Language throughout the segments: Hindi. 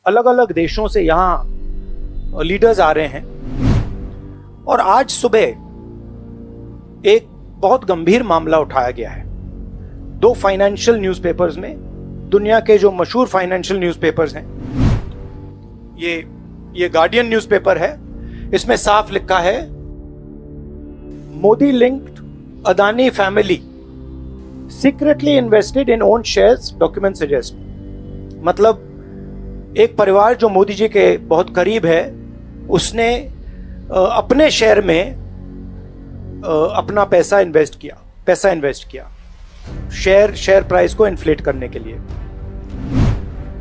अलग अलग देशों से यहाँ लीडर्स आ रहे हैं और आज सुबह एक बहुत गंभीर मामला उठाया गया है। दो फाइनेंशियल न्यूज़पेपर्स में, दुनिया के जो मशहूर फाइनेंशियल न्यूज़पेपर्स हैं, ये गार्डियन न्यूज़पेपर है, इसमें साफ लिखा है Modi linked Adani family secretly invested in own shares, document suggest. मतलब एक परिवार जो मोदी जी के बहुत करीब है, उसने अपने शेयर में अपना पैसा इन्वेस्ट किया शेयर प्राइस को इन्फ्लेट करने के लिए।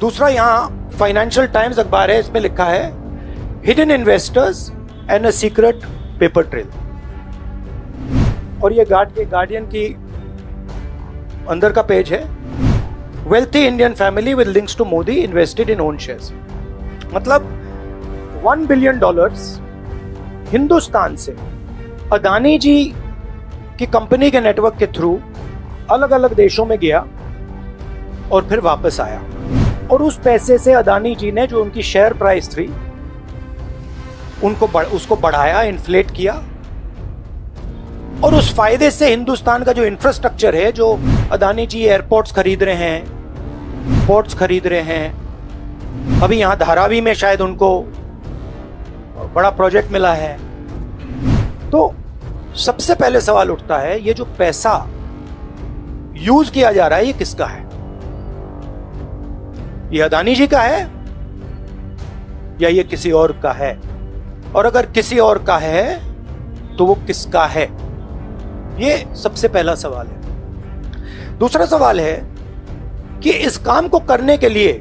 दूसरा, यहां फाइनेंशियल टाइम्स अखबार है, इसमें लिखा है hidden investors and a secret paper trail. और ये गार्डियन की अंदर का पेज है, wealthy Indian family with links to Modi invested in own shares. मतलब $1 बिलियन हिंदुस्तान से अदानी जी की कंपनी के नेटवर्क के थ्रू अलग अलग देशों में गया और फिर वापस आया, और उस पैसे से अदानी जी ने जो उनकी शेयर प्राइस थी उसको बढ़ाया, इन्फ्लेट किया, और उस फायदे से हिंदुस्तान का जो इंफ्रास्ट्रक्चर है, जो अदानी जी एयरपोर्ट्स खरीद रहे हैं, पोर्ट्स खरीद रहे हैं, अभी यहां धारावी में शायद उनको बड़ा प्रोजेक्ट मिला है। तो सबसे पहले सवाल उठता है, ये जो पैसा यूज किया जा रहा है, ये किसका है? ये अदानी जी का है या ये किसी और का है? और अगर किसी और का है तो वो किसका है? ये सबसे पहला सवाल है। दूसरा सवाल है कि इस काम को करने के लिए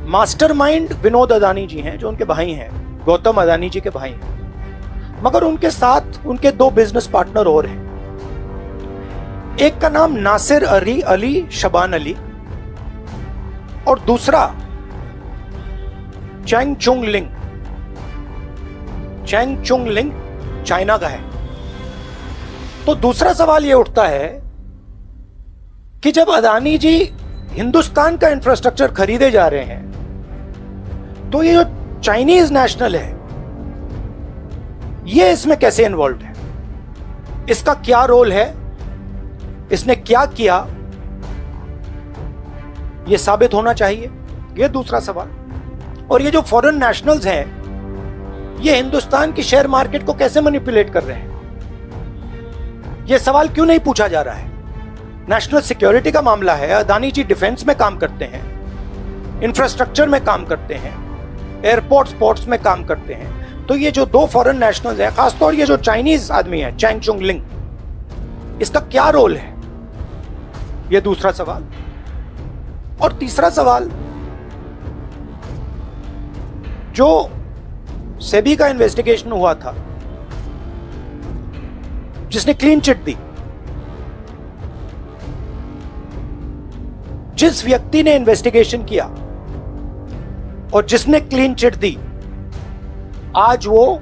मास्टरमाइंड विनोद अदानी जी हैं, जो उनके भाई हैं, गौतम अदानी जी के भाई हैं, मगर उनके साथ उनके दो बिजनेस पार्टनर और हैं। एक का नाम नासिर अली शबान अली और दूसरा चैंग चुंग लिंग चाइना का है। तो दूसरा सवाल यह उठता है कि जब अदानी जी हिंदुस्तान का इंफ्रास्ट्रक्चर खरीदे जा रहे हैं, तो ये जो चाइनीज नेशनल है, ये इसमें कैसे इन्वॉल्व है? इसका क्या रोल है? इसने क्या किया? ये साबित होना चाहिए। ये दूसरा सवाल। और ये जो फॉरेन नेशनल्स हैं, ये हिंदुस्तान की शेयर मार्केट को कैसे मैनिपुलेट कर रहे हैं? ये सवाल क्यों नहीं पूछा जा रहा है? नेशनल सिक्योरिटी का मामला है। अदानी जी डिफेंस में काम करते हैं, इंफ्रास्ट्रक्चर में काम करते हैं, एयरपोर्ट्स पोर्ट्स में काम करते हैं। तो ये जो दो फॉरेन नेशनल्स हैं, खासतौर ये जो चाइनीज आदमी है चैंग चुंग लिंग, इसका क्या रोल है? ये दूसरा सवाल। और तीसरा सवाल, जो सेबी का इन्वेस्टिगेशन हुआ था, जिसने क्लीन चिट दी, जिस व्यक्ति ने इन्वेस्टिगेशन किया और जिसने क्लीन चिट दी, आज वो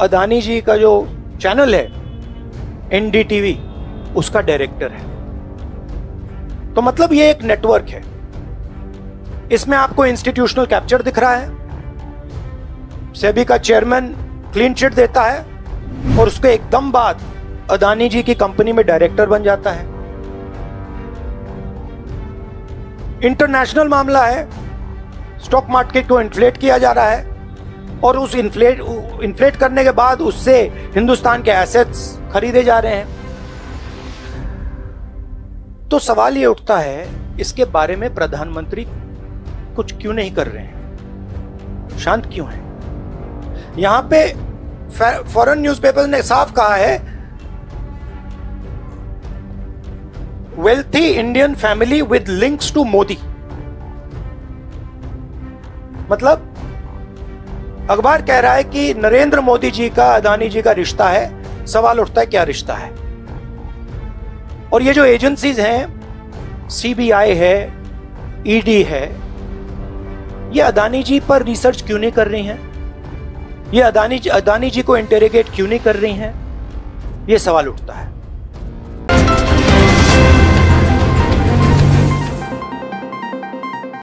अदानी जी का जो चैनल है NDTV, उसका डायरेक्टर है। तो मतलब ये एक नेटवर्क है। इसमें आपको इंस्टीट्यूशनल कैप्चर दिख रहा है, सेबी का चेयरमैन क्लीन चिट देता है और उसके एकदम बाद अदानी जी की कंपनी में डायरेक्टर बन जाता है। इंटरनेशनल मामला है, स्टॉक मार्केट को इन्फ्लेट किया जा रहा है और उस इन्फ्लेट करने के बाद उससे हिंदुस्तान के एसेट्स खरीदे जा रहे हैं। तो सवाल ये उठता है, इसके बारे में प्रधानमंत्री कुछ क्यों नहीं कर रहे हैं? शांत क्यों है? यहां पे फॉरेन न्यूज़पेपर ने साफ कहा है, wealthy Indian family with links to Modi. मतलब अखबार कह रहा है कि नरेंद्र मोदी जी का अदानी जी का रिश्ता है। सवाल उठता है, क्या रिश्ता है? और ये जो एजेंसीज हैं, CBI है, ED है, ये अदानी जी पर रिसर्च क्यों नहीं कर रही हैं? ये अदानी जी को इंटेरोगेट क्यों नहीं कर रही हैं? ये सवाल उठता है।